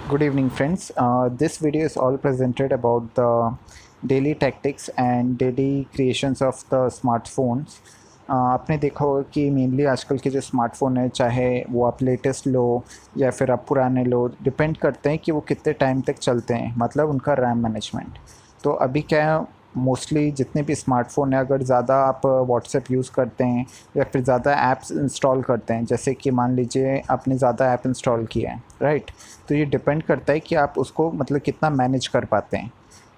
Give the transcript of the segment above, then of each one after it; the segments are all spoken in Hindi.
Good evening, friends. This video is all presented about the daily tactics and daily creations of the smartphones. आपने देखा होगा कि मेनली आजकल के जो स्मार्टफ़ोन है, चाहे वो आप लेटेस्ट लो या फिर आप पुराने लो, डिपेंड करते हैं कि वो कितने टाइम तक चलते हैं, मतलब उनका रैम मैनेजमेंट। तो अभी क्या है, मोस्टली जितने भी स्मार्टफ़ोन हैं, अगर ज़्यादा आप व्हाट्सएप यूज़ करते हैं या फिर ज़्यादा ऐप्स इंस्टॉल करते हैं, जैसे कि मान लीजिए आपने ज़्यादा ऐप इंस्टॉल किया है, राइट? तो ये डिपेंड करता है कि आप उसको मतलब कितना मैनेज कर पाते हैं।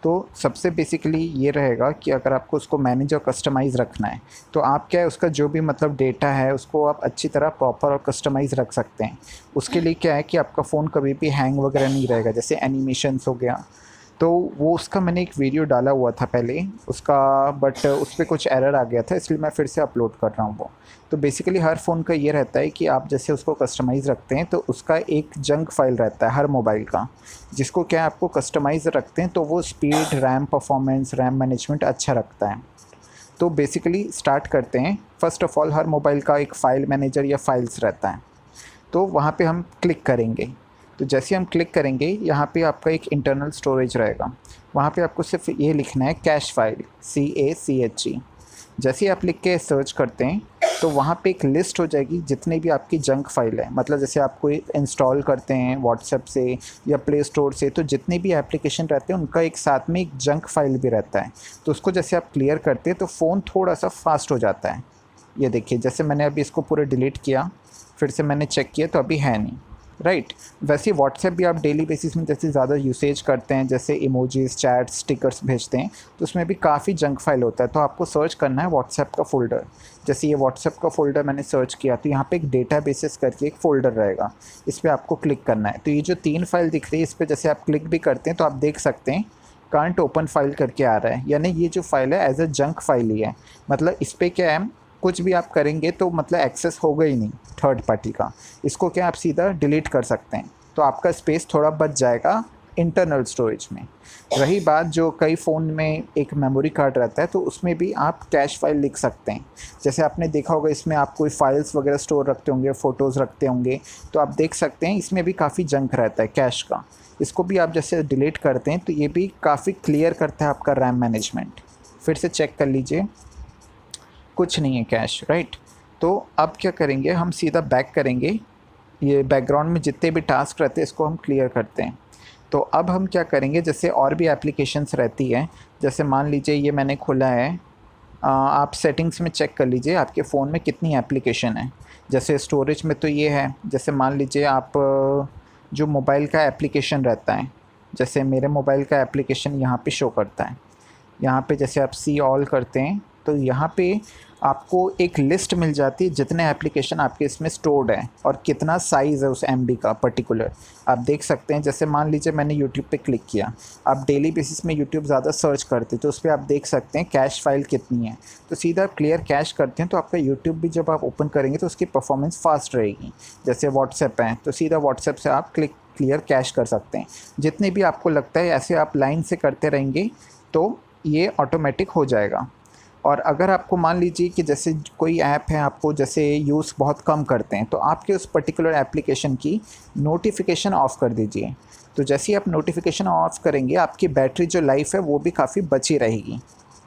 तो सबसे बेसिकली ये रहेगा कि अगर आपको उसको मैनेज और कस्टमाइज़ रखना है, तो आप क्या है, उसका जो भी मतलब डेटा है उसको आप अच्छी तरह प्रॉपर और कस्टमाइज़ रख सकते हैं। उसके लिए क्या है कि आपका फ़ोन कभी भी हैंग वगैरह नहीं रहेगा, जैसे एनिमेशंस हो गया। तो वो उसका मैंने एक वीडियो डाला हुआ था पहले उसका, बट उस पे कुछ एरर आ गया था, इसलिए मैं फिर से अपलोड कर रहा हूँ वो। तो बेसिकली हर फ़ोन का ये रहता है कि आप जैसे उसको कस्टमाइज़ रखते हैं, तो उसका एक जंक फ़ाइल रहता है हर मोबाइल का, जिसको क्या है, आपको कस्टमाइज़ रखते हैं तो वो speed, RAM performance, RAM management अच्छा रखता है। तो बेसिकली स्टार्ट करते हैं। First of all, her mobile का एक फ़ाइल मैनेजर या फाइल्स रहता है, तो वहाँ पे हम क्लिक करेंगे। तो जैसे हम क्लिक करेंगे, यहाँ पे आपका एक इंटरनल स्टोरेज रहेगा। वहाँ पे आपको सिर्फ ये लिखना है कैश फाइल, CACHE। जैसे ही आप लिख के सर्च करते हैं, तो वहाँ पे एक लिस्ट हो जाएगी जितने भी आपकी जंक फाइल है, मतलब जैसे आप कोई इंस्टॉल करते हैं व्हाट्सएप से या प्ले स्टोर से, तो जितने भी एप्लीकेशन रहते हैं उनका एक साथ में एक जंक फाइल भी रहता है। तो उसको जैसे आप क्लियर करते हैं तो फ़ोन थोड़ा सा फास्ट हो जाता है। ये देखिए, जैसे मैंने अभी इसको पूरा डिलीट किया, फिर से मैंने चेक किया तो अभी है नहीं, राइट? वैसे ही व्हाट्सएप भी आप डेली बेसिस में जैसे ज़्यादा यूसेज करते हैं, जैसे इमोजीज़, चैट्स, स्टिकर्स भेजते हैं, तो उसमें भी काफ़ी जंक फाइल होता है। तो आपको सर्च करना है व्हाट्सएप का फ़ोल्डर। जैसे ये व्हाट्सएप का फ़ोल्डर मैंने सर्च किया, तो यहाँ पे एक डेटा बेसिस करके एक फ़ोल्डर रहेगा, इस पर आपको क्लिक करना है। तो ये जो 3 फाइल दिख रही है, इस पर जैसे आप क्लिक भी करते हैं तो आप देख सकते हैं कांट ओपन फाइल करके आ रहा है, यानी ये जो फाइल है एज अ जंक फाइल ही है। मतलब इस पर क्या है, कुछ भी आप करेंगे तो मतलब एक्सेस होगा ही नहीं थर्ड पार्टी का। इसको क्या आप सीधा डिलीट कर सकते हैं, तो आपका स्पेस थोड़ा बच जाएगा इंटरनल स्टोरेज में। रही बात, जो कई फ़ोन में एक मेमोरी कार्ड रहता है, तो उसमें भी आप कैश फाइल लिख सकते हैं। जैसे आपने देखा होगा, इसमें आप कोई फाइल्स वगैरह स्टोर रखते होंगे, फ़ोटोज़ रखते होंगे, तो आप देख सकते हैं इसमें भी काफ़ी जंक रहता है कैश का। इसको भी आप जैसे डिलीट करते हैं तो ये भी काफ़ी क्लियर करता है आपका रैम मैनेजमेंट। फिर से चेक कर लीजिए, कुछ नहीं है कैश, राइट? तो अब क्या करेंगे, हम सीधा बैक करेंगे। ये बैकग्राउंड में जितने भी टास्क रहते हैं इसको हम क्लियर करते हैं। तो अब हम क्या करेंगे, जैसे और भी एप्लीकेशंस रहती हैं, जैसे मान लीजिए ये मैंने खोला है। आप सेटिंग्स में चेक कर लीजिए आपके फ़ोन में कितनी एप्लीकेशन है। जैसे स्टोरेज में तो ये है, जैसे मान लीजिए आप जो मोबाइल का एप्लीकेशन रहता है, जैसे मेरे मोबाइल का एप्लीकेशन यहाँ पे शो करता है। यहाँ पे जैसे आप सी ऑल करते हैं तो यहाँ पे आपको एक लिस्ट मिल जाती है जितने एप्लीकेशन आपके इसमें स्टोर्ड हैं और कितना साइज़ है उस एमबी का पर्टिकुलर। आप देख सकते हैं, जैसे मान लीजिए मैंने यूट्यूब पे क्लिक किया। आप डेली बेसिस में यूट्यूब ज़्यादा सर्च करते हैं तो उस पर आप देख सकते हैं कैश फाइल कितनी है। तो सीधा आप क्लियर कैश करते हैं तो आपका यूट्यूब भी जब आप ओपन करेंगे तो उसकी परफॉर्मेंस फास्ट रहेगी। जैसे व्हाट्सएप है तो सीधा व्हाट्सएप से आप क्लियर कैश कर सकते हैं। जितने भी आपको लगता है ऐसे आप लाइन से करते रहेंगे तो ये ऑटोमेटिक हो जाएगा। और अगर आपको मान लीजिए कि जैसे कोई ऐप है, आपको जैसे यूज़ बहुत कम करते हैं, तो आपके उस पर्टिकुलर एप्लीकेशन की नोटिफिकेशन ऑफ़ कर दीजिए। तो जैसे ही आप नोटिफिकेशन ऑफ़ करेंगे, आपकी बैटरी जो लाइफ है वो भी काफ़ी बची रहेगी,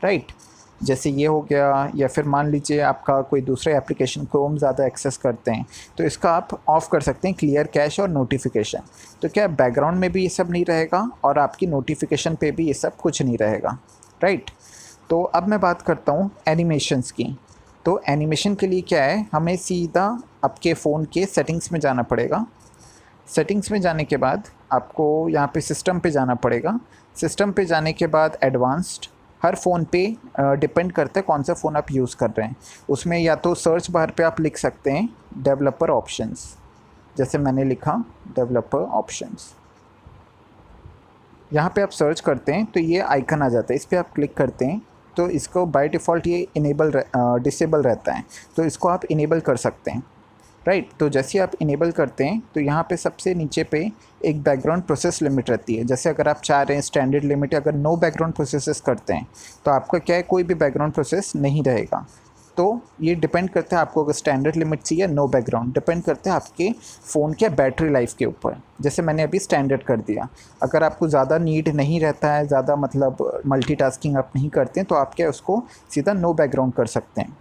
राइट? जैसे ये हो गया। या फिर मान लीजिए आपका कोई दूसरे एप्लीकेशन क्रोम ज़्यादा एक्सेस करते हैं, तो इसका आप ऑफ़ कर सकते हैं, क्लियर कैश और नोटिफिकेशन। तो क्या बैकग्राउंड में भी ये सब नहीं रहेगा और आपकी नोटिफिकेशन पे भी ये सब कुछ नहीं रहेगा, राइट? तो अब मैं बात करता हूँ एनिमेशंस की। तो एनिमेशन के लिए क्या है, हमें सीधा आपके फ़ोन के सेटिंग्स में जाना पड़ेगा। सेटिंग्स में जाने के बाद आपको यहाँ पे सिस्टम पे जाना पड़ेगा। सिस्टम पे जाने के बाद एडवांस्ड, हर फ़ोन पे डिपेंड करता है कौन सा फ़ोन आप यूज़ कर रहे हैं। उसमें या तो सर्च बार पे आप लिख सकते हैं डेवलपर ऑप्शंस, जैसे मैंने लिखा डेवलपर ऑप्शंस। यहाँ पे आप सर्च करते हैं तो ये आइकन आ जाता है, इस पर आप क्लिक करते हैं तो इसको बाय डिफ़ॉल्ट ये डिसेबल रहता है, तो इसको आप इनेबल कर सकते हैं, राइट? तो जैसे आप इनेबल करते हैं तो यहाँ पे सबसे नीचे पे एक बैकग्राउंड प्रोसेस लिमिट रहती है। जैसे अगर आप चाह रहे हैं स्टैंडर्ड लिमिट, अगर नो बैकग्राउंड प्रोसेसेस करते हैं तो आपका क्या है, कोई भी बैकग्राउंड प्रोसेस नहीं रहेगा। तो ये डिपेंड करता है आपको अगर स्टैंडर्ड लिमिट चाहिए, नो बैकग्राउंड, डिपेंड करता है आपके फ़ोन के बैटरी लाइफ के ऊपर। जैसे मैंने अभी स्टैंडर्ड कर दिया। अगर आपको ज़्यादा नीड नहीं रहता है, ज़्यादा मतलब मल्टीटास्किंग आप नहीं करते हैं, तो आप क्या उसको सीधा नो बैकग्राउंड कर सकते हैं।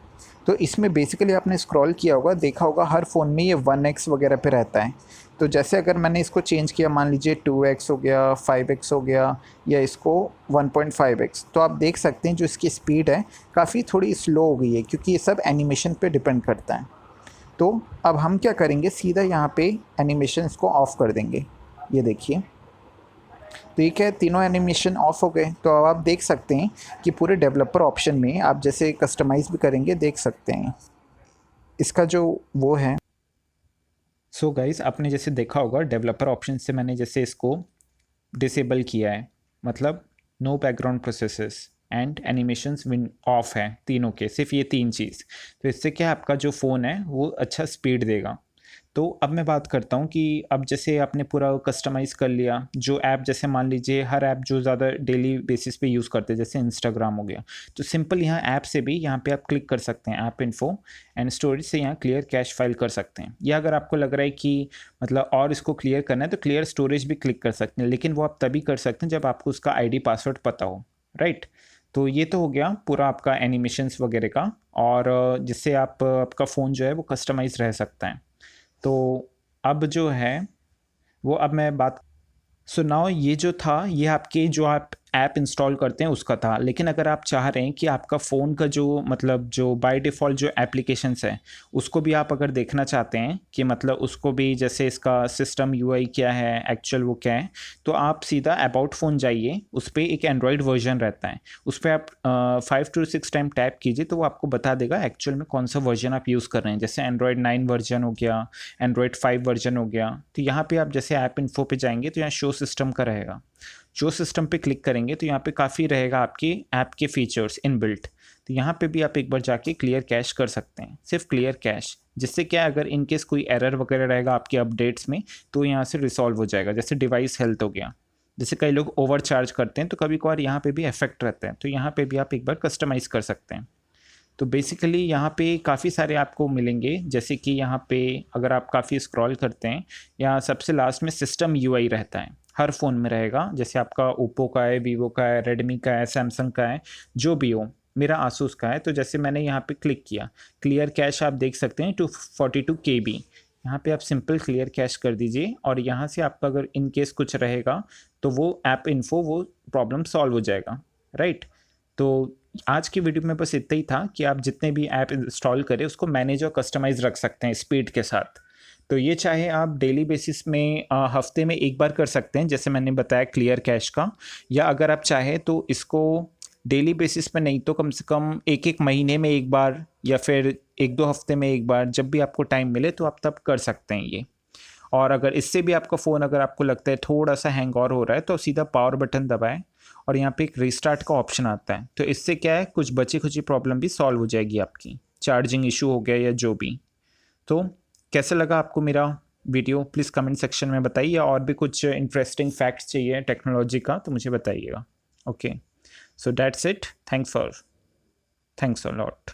तो इसमें बेसिकली आपने स्क्रॉल किया होगा, देखा होगा हर फ़ोन में ये 1x वगैरह पे रहता है। तो जैसे अगर मैंने इसको चेंज किया, मान लीजिए 2x हो गया, 5x हो गया, या इसको 1.5x, तो आप देख सकते हैं जो इसकी स्पीड है काफ़ी थोड़ी स्लो हो गई है, क्योंकि ये सब एनिमेशन पे डिपेंड करता है। तो अब हम क्या करेंगे, सीधा यहाँ पे एनिमेशंस को ऑफ़ कर देंगे। ये देखिए, ठीक है, तीनों एनिमेशन ऑफ हो गए। तो अब आप देख सकते हैं कि पूरे डेवलपर ऑप्शन में आप जैसे कस्टमाइज़ भी करेंगे, देख सकते हैं इसका जो वो है। सो गाइस, आपने जैसे देखा होगा डेवलपर ऑप्शन से मैंने जैसे इसको डिसेबल किया है, मतलब no background processes and animations विन ऑफ है तीनों के, सिर्फ ये तीन चीज़। तो इससे क्या है, आपका जो फ़ोन है वो अच्छा स्पीड देगा। तो अब मैं बात करता हूँ कि अब जैसे आपने पूरा कस्टमाइज़ कर लिया, जो ऐप जैसे मान लीजिए हर ऐप जो ज़्यादा डेली बेसिस पे यूज़ करते हैं, जैसे इंस्टाग्राम हो गया, तो सिंपल यहाँ ऐप से भी यहाँ पे आप क्लिक कर सकते हैं, ऐप इन्फो एंड स्टोरेज से यहाँ क्लियर कैश फाइल कर सकते हैं। या अगर आपको लग रहा है कि मतलब और इसको क्लियर करना है तो क्लियर स्टोरेज भी क्लिक कर सकते हैं, लेकिन वो आप तभी कर सकते हैं जब आपको उसका ID पासवर्ड पता हो, राइट। तो ये तो हो गया पूरा आपका एनिमेशंस वगैरह का, और जिससे आप आपका फ़ोन जो है वो कस्टमाइज रह सकता है। तो अब जो है वो अब मैं बात, सो नाउ ये जो था ये आपके जो आप ऐप इंस्टॉल करते हैं उसका था। लेकिन अगर आप चाह रहे हैं कि आपका फ़ोन का जो मतलब जो बाय डिफ़ॉल्ट जो एप्लीकेशंस है उसको भी आप अगर देखना चाहते हैं कि मतलब उसको भी जैसे इसका सिस्टम यूआई क्या है, एक्चुअल वो क्या है, तो आप सीधा अबाउट फ़ोन जाइए, उस पर एक एंड्रॉयड वर्जन रहता है, उस पर आप 5 to 6 टाइम टैप कीजिए तो वो आपको बता देगा एक्चुअल में कौन सा वर्जन आप यूज़ कर रहे हैं। जैसे एंड्रॉयड 9 वर्जन हो गया, एंड्रॉयड 5 वर्जन हो गया। तो यहाँ पे आप जैसे ऐप इन्फो पे जाएंगे तो यहाँ शो सिस्टम का रहेगा, शो सिस्टम पे क्लिक करेंगे तो यहाँ पे काफ़ी रहेगा आपके ऐप के फीचर्स इनबिल्ट। तो यहाँ पे भी आप एक बार जाके क्लियर कैश कर सकते हैं, सिर्फ क्लियर कैश, जिससे क्या अगर इनकेस कोई एरर वगैरह रहेगा आपके अपडेट्स में तो यहाँ से रिसॉल्व हो जाएगा। जैसे डिवाइस हेल्थ हो गया, जैसे कई लोग ओवर चार्ज करते हैं तो कभी कभार यहाँ पे भी इफेक्ट रहता है, तो यहाँ पे भी आप एक बार कस्टमाइज़ कर सकते हैं। तो बेसिकली यहाँ पे काफ़ी सारे आपको मिलेंगे, जैसे कि यहाँ पे अगर आप काफ़ी स्क्रॉल करते हैं, यहाँ सबसे लास्ट में सिस्टम यूआई रहता है, हर फ़ोन में रहेगा। जैसे आपका ओप्पो का है, वीवो का है, रेडमी का है, सैमसंग का है, जो भी हो, मेरा आसूस का है। तो जैसे मैंने यहाँ पे क्लिक किया, क्लियर कैश आप देख सकते हैं 242 KB, यहाँ पे आप सिंपल क्लियर कैश कर दीजिए और यहाँ से आपका अगर इन केस कुछ रहेगा तो वो ऐप इन्फो वो प्रॉब्लम सॉल्व हो जाएगा, राइट। तो आज की वीडियो में बस इतना ही था कि आप जितने भी ऐप इंस्टॉल करें उसको मैनेज और कस्टमाइज रख सकते हैं स्पीड के साथ। तो ये चाहे आप डेली बेसिस में हफ्ते में एक बार कर सकते हैं, जैसे मैंने बताया क्लियर कैश का, या अगर आप चाहें तो इसको डेली बेसिस पे नहीं तो कम से कम एक एक महीने में एक बार या फिर एक दो हफ्ते में एक बार, जब भी आपको टाइम मिले तो आप तब कर सकते हैं ये। और अगर इससे भी आपका फ़ोन अगर आपको लगता है थोड़ा सा हैंग और हो रहा है तो सीधा पावर बटन दबाएं और यहाँ पे एक रीस्टार्ट का ऑप्शन आता है, तो इससे क्या है कुछ बची खुची प्रॉब्लम भी सॉल्व हो जाएगी आपकी, चार्जिंग इशू हो गया या जो भी। तो कैसा लगा आपको मेरा वीडियो, प्लीज़ कमेंट सेक्शन में बताइए। और भी कुछ इंटरेस्टिंग फैक्ट्स चाहिए टेक्नोलॉजी का तो मुझे बताइएगा। Okay, so that's it, thanks a lot.